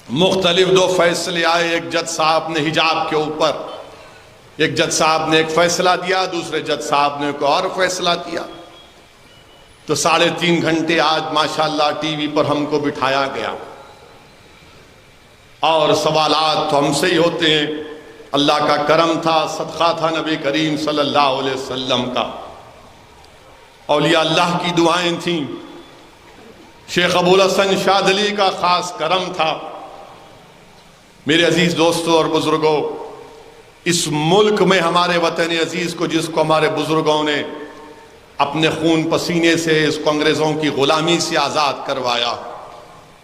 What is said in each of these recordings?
مختلف دو فیصلے آئے. ایک جج صاحب نے حجاب کے اوپر ایک جج صاحب نے ایک فیصلہ دیا, دوسرے جج صاحب نے کوئی اور فیصلہ دیا. تو 3.5 گھنٹے آج ماشاءاللہ ٹی وی پر ہم کو بٹھایا گیا اور سوالات تو ہم سے ہی ہوتے ہیں. اللہ کا کرم تھا, صدقہ تھا نبی کریم صلی اللہ علیہ وسلم کا, اولیاء اللہ کی دعائیں تھیں, شیخ ابوالحسن شاذلی کا خاص کرم تھا. میرے عزیز دوستوں اور بزرگوں, اس ملک میں ہمارے وطن عزیز کو, جس کو ہمارے بزرگوں نے اپنے خون پسینے سے اس کو انگریزوں کی غلامی سے آزاد کروایا,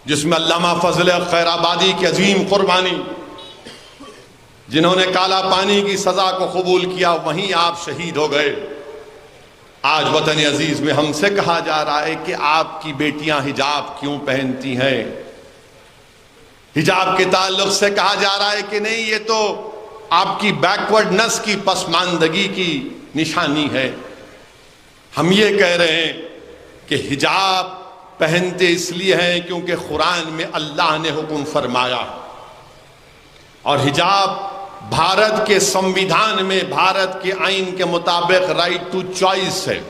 جس میں علامہ فضل خیر آبادی کی عظیم قربانی, جنہوں نے کالا پانی کی سزا کو قبول کیا, وہیں آپ شہید ہو گئے. آج وطن عزیز میں ہم سے کہا جا رہا ہے کہ آپ کی بیٹیاں حجاب کیوں پہنتی ہیں. حجاب کے تعلق سے کہا جا رہا ہے کہ نہیں, یہ تو آپ کی بیکورڈنس کی, پسماندگی کی نشانی ہے. ہم یہ کہہ رہے ہیں کہ حجاب پہنتے اس لیے ہیں کیونکہ قرآن میں اللہ نے حکم فرمایا, اور حجاب بھارت کے سمویدھان میں, بھارت کے آئین کے مطابق رائٹ ٹو چوائس ہے,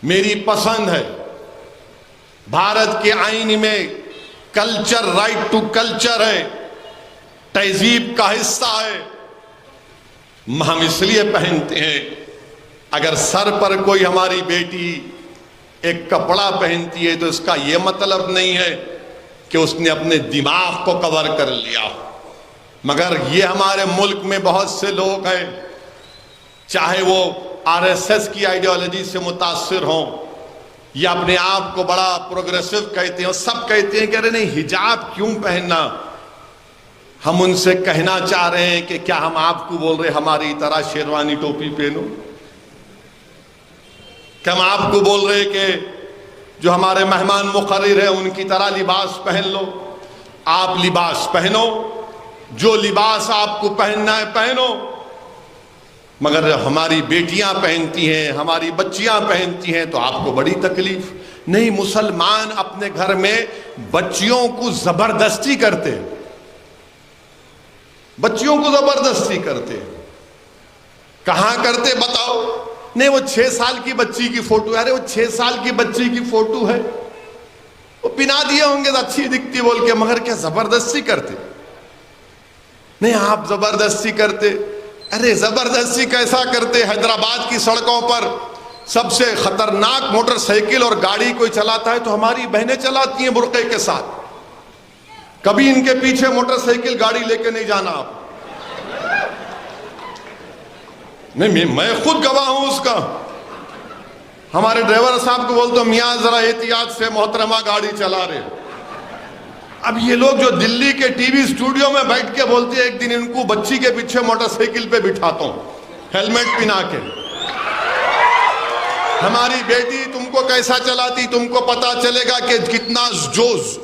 میری پسند ہے. بھارت کے آئین میں کلچر, رائٹ ٹو کلچر ہے, تہذیب کا حصہ ہے. ہم اس لیے پہنتے ہیں. اگر سر پر کوئی ہماری بیٹی ایک کپڑا پہنتی ہے تو اس کا یہ مطلب نہیں ہے کہ اس نے اپنے دماغ کو کور کر لیا. مگر یہ ہمارے ملک میں بہت سے لوگ ہیں, چاہے وہ RSS کی آئیڈیالوجی سے متاثر ہوں یا اپنے آپ کو بڑا پروگریسو کہتے ہیں, سب کہتے ہیں کہ ارے نہیں حجاب کیوں پہننا. ہم ان سے کہنا چاہ رہے ہیں کہ کیا ہم آپ کو بول رہے ہماری طرح شیروانی ٹوپی پہنو؟ کیا ہم آپ کو بول رہے کہ جو ہمارے مہمان مقرر ہیں ان کی طرح لباس پہن لو؟ آپ لباس پہنو, جو لباس آپ کو پہننا ہے پہنو, مگر ہماری بیٹیاں پہنتی ہیں, ہماری بچیاں پہنتی ہیں تو آپ کو بڑی تکلیف. نہیں, مسلمان اپنے گھر میں بچیوں کو زبردستی کرتے, بچیوں کو زبردستی کرتے. کہاں کرتے بتاؤ؟ نہیں, وہ 6 سال کی بچی کی فوٹو ہے, ارے وہ 6 سال کی بچی کی فوٹو ہے, وہ پہنا دیے ہوں گے تو اچھی دکھتی بول کے, مگر کیا زبردستی کرتے؟ نہیں, آپ زبردستی کرتے. ارے زبردستی کیسا کرتے؟ حیدرآباد کی سڑکوں پر سب سے خطرناک موٹر سائیکل اور گاڑی کوئی چلاتا ہے تو ہماری بہنیں چلاتی ہیں برقعے کے ساتھ. کبھی ان کے پیچھے موٹر سائیکل گاڑی لے کے نہیں جانا آپ. نہیں, میں خود گواہ ہوں اس کا. ہمارے ڈرائیور صاحب کو بولتا ہوں میاں ذرا احتیاط سے, محترمہ گاڑی چلا رہے. اب یہ لوگ جو دلی کے ٹی وی اسٹوڈیو میں بیٹھ کے بولتے ہیں ایک دن ان کو بچی کے پیچھے موٹر سائیکل پہ بٹھاتا ہوں ہیلمٹ پہنا کے, ہماری بیٹی تم کو کیسا چلاتی, تم کو پتا چلے گا کہ کتنا جوز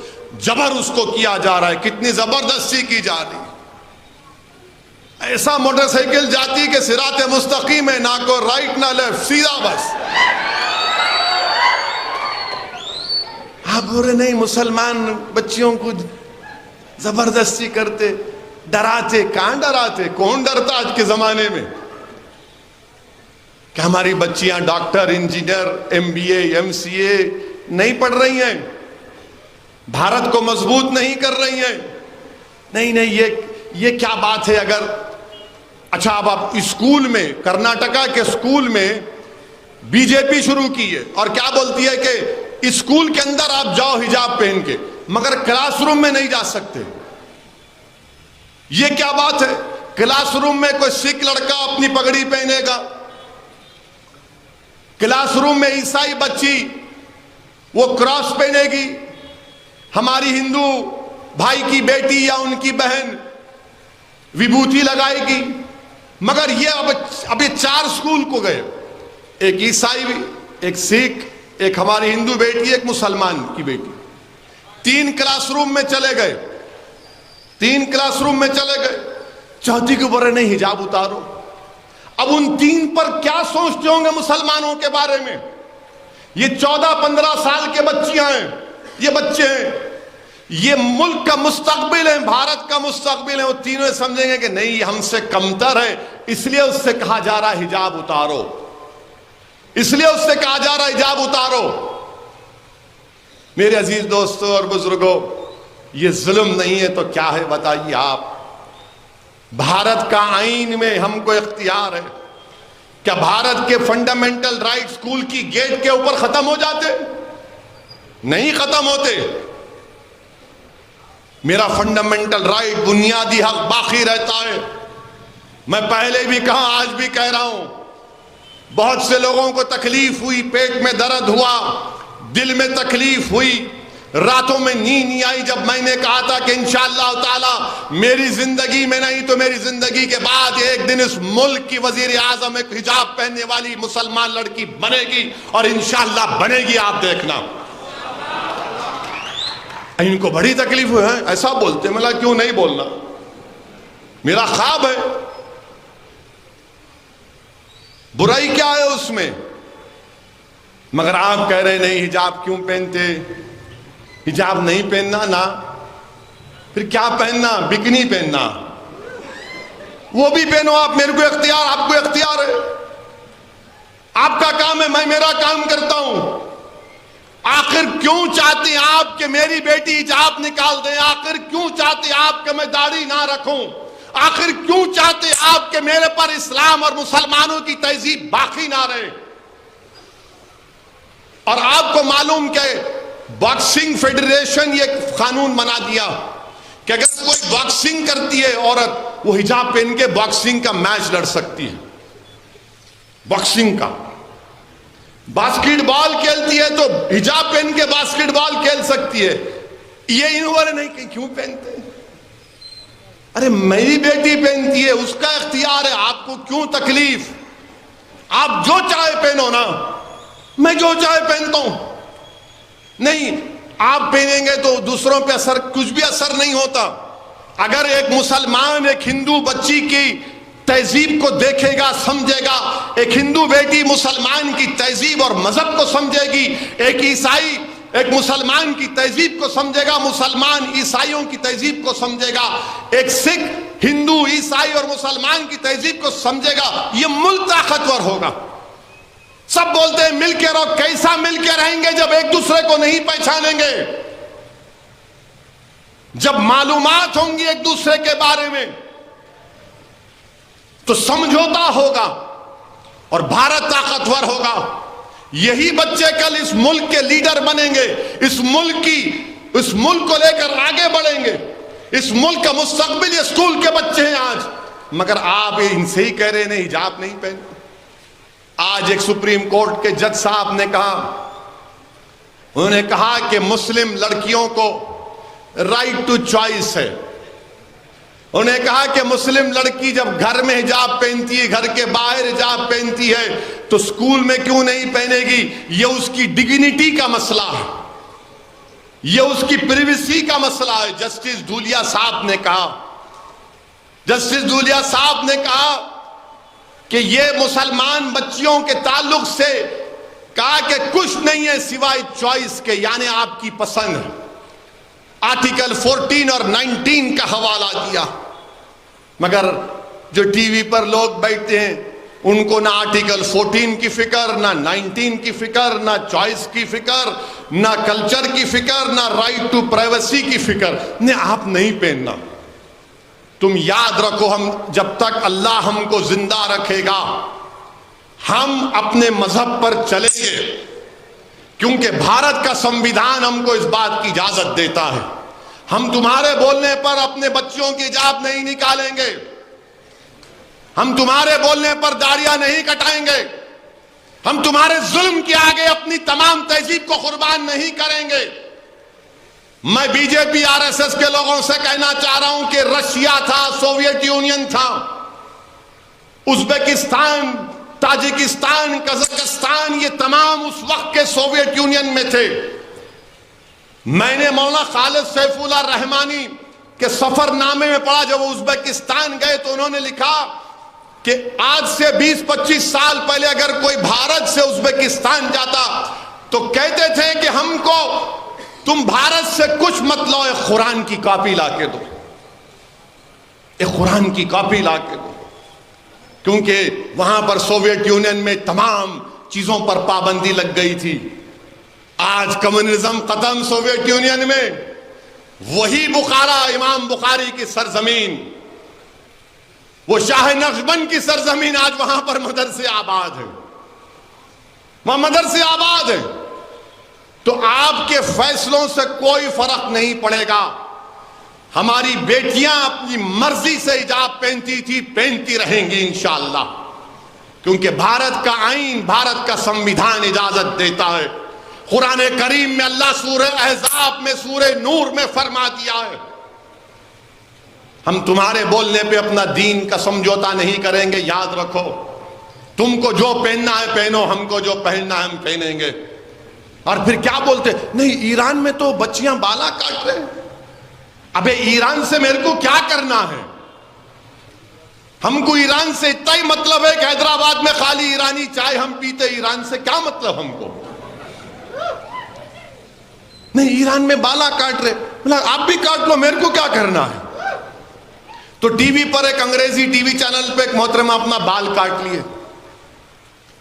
جبر اس کو کیا جا رہا ہے, کتنی زبردستی کی جا رہی. ایسا موٹر سائیکل جاتی کہ صراط مستقیم ہے, نہ کو رائٹ نہ لیفٹ, سیدھا بس. آپ بول رہے نہیں مسلمان بچیوں کو زبردستی کرتے, ڈراتے. کہاں ڈراتے؟ کون ڈرتا آج کے زمانے میں؟ کہ ہماری بچیاں ڈاکٹر, انجینئر, MBA, MCA نہیں پڑھ رہی ہیں, بھارت کو مضبوط نہیں کر رہی ہیں. نہیں, یہ کیا بات ہے؟ اگر اچھا اب آپ اسکول میں, کرناٹکا کے اسکول میں BJP شروع کی ہے اور کیا بولتی ہے کہ اسکول کے اندر آپ جاؤ حجاب پہن کے, مگر کلاس روم میں نہیں جا سکتے. یہ کیا بات ہے؟ کلاس روم میں کوئی سکھ لڑکا اپنی پگڑی پہنے گا, کلاس روم میں عیسائی بچی وہ کراس پہنے گی, ہماری ہندو بھائی کی بیٹی یا ان کی بہن وبھوتی لگائے گی. مگر یہ اب یہ 4 اسکول کو گئے, ایک عیسائی, ایک سکھ, ایک ہماری ہندو بیٹی, ایک مسلمان کی بیٹی, 3 کلاس روم میں چلے گئے, 3 کلاس روم میں چلے گئے. چوتھی کے اوپر نہیں حجاب اتارو. اب ان 3 پر کیا سوچتے ہوں گے مسلمانوں کے بارے میں؟ یہ 14-15 سال کے بچیاں ہیں, یہ بچے ہیں, یہ ملک کا مستقبل ہے، بھارت کا مستقبل ہے، وہ تینوں سمجھیں گے کہ نہیں یہ ہم سے کمتر ہے، اس لیے اس سے کہا جا رہا ہے حجاب اتارو، اس لیے اس سے کہا جا رہا ہے حجاب اتارو۔ میرے عزیز دوستوں اور بزرگوں، یہ ظلم نہیں ہے تو کیا ہے بتائیے آپ؟ بھارت کا آئین میں ہم کو اختیار ہے، کیا بھارت کے فنڈامنٹل رائٹ اسکول کی گیٹ کے اوپر ختم ہو جاتے؟ نہیں ختم ہوتے۔ میرا فنڈامنٹل رائٹ، بنیادی حق باقی رہتا ہے۔ میں پہلے بھی کہا، آج بھی کہہ رہا ہوں، بہت سے لوگوں کو تکلیف ہوئی، پیٹ میں درد ہوا، دل میں تکلیف ہوئی، راتوں میں نیند نہیں آئی جب میں نے کہا تھا کہ انشاءاللہ تعالی میری زندگی میں نہیں تو میری زندگی کے بعد ایک دن اس ملک کی وزیر اعظم ایک حجاب پہننے والی مسلمان لڑکی بنے گی، اور انشاءاللہ بنے گی، آپ دیکھنا۔ ان کو بڑی تکلیف ہوئی ہے، ایسا بولتے، ملا کیوں نہیں بولنا، میرا خواب ہے، برائی کیا ہے اس میں؟ مگر آپ کہہ رہے نہیں حجاب کیوں پہنتے؟ حجاب نہیں پہننا نا، پھر کیا پہننا؟ بکنی پہننا، وہ بھی پہنو آپ، میرے کو اختیار، آپ کو اختیار ہے، آپ کا کام ہے، میں میرا کام کرتا ہوں۔ آخر کیوں چاہتے ہیں آپ کہ میری بیٹی حجاب نکال دیں؟ آخر کیوں چاہتے ہیں آپ کہ میں داڑھی نہ رکھوں؟ آخر کیوں چاہتے ہیں آپ کہ میرے پر اسلام اور مسلمانوں کی تہذیب باقی نہ رہے؟ اور آپ کو معلوم کہ باکسنگ فیڈریشن یہ قانون بنا دیا کہ اگر کوئی باکسنگ کرتی ہے عورت، وہ حجاب پہن کے باکسنگ کا میچ لڑ سکتی ہے، باکسنگ کا۔ باسکٹ بال کھیلتی ہے تو حجاب پہن کے باسکٹ بال کھیل سکتی ہے۔ یہ انہوں نے نہیں کہ کیوں پہنتے؟ ارے میری بیٹی پہنتی ہے، اس کا اختیار ہے، آپ کو کیوں تکلیف؟ آپ جو چاہے پہنو نا، میں جو چاہے پہنتا ہوں۔ نہیں، آپ پہنیں گے تو دوسروں پہ اثر، کچھ بھی اثر نہیں ہوتا۔ اگر ایک مسلمان ایک ہندو بچی کی تہذیب کو دیکھے گا، سمجھے گا، ایک ہندو بیٹی مسلمان کی تہذیب اور مذہب کو سمجھے گی، ایک عیسائی ایک مسلمان کی تہذیب کو سمجھے گا، مسلمان عیسائیوں کی تہذیب کو سمجھے گا، ایک سکھ ہندو عیسائی اور مسلمان کی تہذیب کو سمجھے گا، یہ ملک طاقتور ہوگا۔ سب بولتے ہیں مل کے رہو، کیسا مل کے رہیں گے جب ایک دوسرے کو نہیں پہچانیں گے؟ جب معلومات ہوں گی ایک دوسرے کے بارے میں تو سمجھوتا ہوگا اور بھارت طاقتور ہوگا۔ یہی بچے کل اس ملک کے لیڈر بنیں گے، اس ملک کو لے کر آگے بڑھیں گے۔ اس ملک کا مستقبل یہ اسکول کے بچے ہیں آج، مگر آپ ان سے ہی کہہ رہے ہیں حجاب نہیں پہنتے۔ آج ایک سپریم کورٹ کے جج صاحب نے کہا، انہوں نے کہا کہ مسلم لڑکیوں کو رائٹ ٹو چوائس ہے۔ انہوں نے کہا کہ مسلم لڑکی جب گھر میں حجاب پہنتی ہے، گھر کے باہر حجاب پہنتی ہے، تو اسکول میں کیوں نہیں پہنے گی؟ یہ اس کی ڈگنیٹی کا مسئلہ ہے، یہ اس کی پریویسی کا مسئلہ ہے۔ جسٹس دھولیا صاحب نے کہا، جسٹس دھولیا صاحب نے کہا کہ یہ مسلمان بچیوں کے تعلق سے کہا کہ کچھ نہیں ہے سوائے چوائس کے، یعنی آپ کی پسند ہے۔ آرٹیکل 14 اور 19 کا حوالہ دیا، مگر جو ٹی وی پر لوگ بیٹھتے ہیں ان کو نہ آرٹیکل 14 کی فکر، نہ 19 کی فکر، نہ چوائس کی فکر، نہ کلچر کی فکر، نہ رائٹ ٹو پرائیویسی کی فکر۔ آپ نہیں پہننا۔ تم یاد رکھو، ہم جب تک اللہ ہم کو زندہ رکھے گا ہم اپنے مذہب پر چلیں گے، کیونکہ بھارت کا سمویدھان ہم کو اس بات کی اجازت دیتا ہے۔ ہم تمہارے بولنے پر اپنے بچوں کی حجاب نہیں نکالیں گے، ہم تمہارے بولنے پر داڑیاں نہیں کٹائیں گے، ہم تمہارے ظلم کے آگے اپنی تمام تہذیب کو قربان نہیں کریں گے۔ میں B J P R S S کے لوگوں سے کہنا چاہ رہا ہوں کہ رشیا تھا، سوویت یونین تھا، ازبکستان، تاجکستان، قزاقستان، یہ تمام اس وقت کے سوویت یونین میں تھے۔ میں نے مولانا خالد سیف اللہ رحمانی کے سفر نامے میں پڑھا، جب وہ ازبکستان گئے تو انہوں نے لکھا کہ آج سے 20-25 سال پہلے اگر کوئی بھارت سے ازبکستان جاتا تو کہتے تھے کہ ہم کو تم بھارت سے کچھ مت لو، ایک قرآن کی کاپی لا کے دو، ایک قرآن کی کاپی لا کے دو، کیونکہ وہاں پر سوویت یونین میں تمام چیزوں پر پابندی لگ گئی تھی۔ آج کمیونزم ختم سوویت یونین میں، وہی بخارا، امام بخاری کی سرزمین، وہ شاہ نقشبند کی سرزمین، آج وہاں پر مدرسے آباد ہیں، وہاں مدرسے آباد ہیں۔ تو آپ کے فیصلوں سے کوئی فرق نہیں پڑے گا۔ ہماری بیٹیاں اپنی مرضی سے حجاب پہنتی تھی، پہنتی رہیں گی انشاءاللہ، کیونکہ بھارت کا آئین، بھارت کا سنویدھان اجازت دیتا ہے۔ قرآن کریم میں اللہ سورہ احزاب میں، سورہ نور میں فرما دیا ہے، ہم تمہارے بولنے پہ اپنا دین کا سمجھوتا نہیں کریں گے، یاد رکھو، تم کو جو پہننا ہے پہنو، ہم کو جو پہننا ہے ہم پہنیں گے۔ اور پھر کیا بولتے، نہیں ایران میں تو بچیاں بالا کاٹ رہے ہیں۔ ابے ایران سے میرے کو کیا کرنا ہے؟ ہم کو ایران سے اتنا ہی مطلب ہے کہ حیدرآباد میں خالی ایرانی چائے ہم پیتے، ایران سے کیا مطلب ہم کو؟ نہیں ایران میں بالا کاٹ رہے، آپ بھی کاٹ لو، میرے کو کیا کرنا ہے؟ تو ٹی وی پر ایک انگریزی ٹی وی چینل پہ ایک محترمہ اپنا بال کاٹ لیے،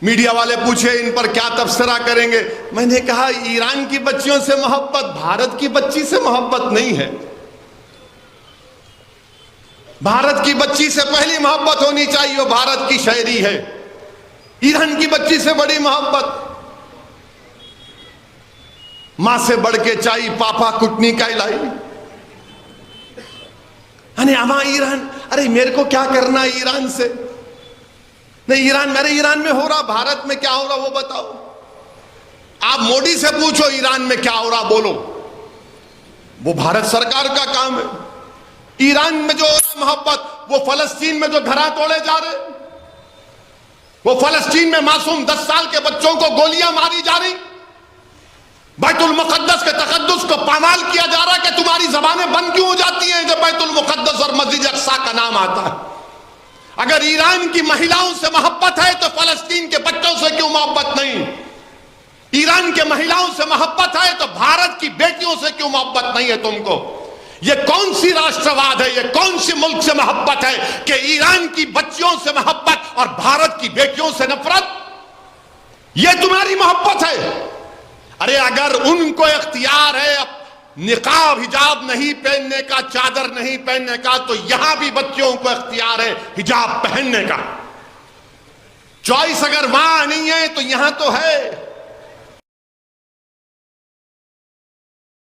میڈیا والے پوچھے ان پر کیا تبصرہ کریں گے؟ میں نے کہا ایران کی بچیوں سے محبت بھارت کی بچی سے محبت نہیں ہے۔ بھارت کی بچی سے پہلی محبت ہونی چاہیے، وہ بھارت کی شہری ہے۔ ایران کی بچی سے بڑی محبت، ماں سے بڑھ کے چائی پاپا کٹنی کا لائی۔ اما ایران، ارے میرے کو کیا کرنا ہے ایران سے؟ نہیں ایران، میرے ایران میں ہو رہا، بھارت میں کیا ہو رہا وہ بتاؤ۔ آپ مودی سے پوچھو ایران میں کیا ہو رہا، بولو، وہ بھارت سرکار کا کام ہے۔ ایران میں جو محبت، وہ فلسطین میں جو گھراں توڑے جا رہے، وہ فلسطین میں معصوم 10 سال کے بچوں کو گولیاں ماری جا رہی، بیت المقدس کے تقدس کو پامال کیا جا رہا کہ تمہاری زبانیں بند کیوں ہو جاتی ہیں جب بیت المقدس اور مسجد اقصی کا نام آتا ہے؟ اگر ایران کی مہیلاؤں سے محبت ہے تو فلسطین کے بچوں سے کیوں محبت نہیں؟ ایران کے مہیلاؤں سے محبت ہے تو بھارت کی بیٹیوں سے کیوں محبت نہیں ہے تم کو؟ یہ کون سی راشٹرواد ہے، یہ کون سی ملک سے محبت ہے کہ ایران کی بچیوں سے محبت اور بھارت کی بیٹیوں سے نفرت؟ یہ تمہاری محبت ہے؟ ارے اگر ان کو اختیار ہے نقاب حجاب نہیں پہننے کا، چادر نہیں پہننے کا، تو یہاں بھی بچیوں کو اختیار ہے حجاب پہننے کا۔ چوائس اگر وہاں نہیں ہے تو یہاں تو ہے۔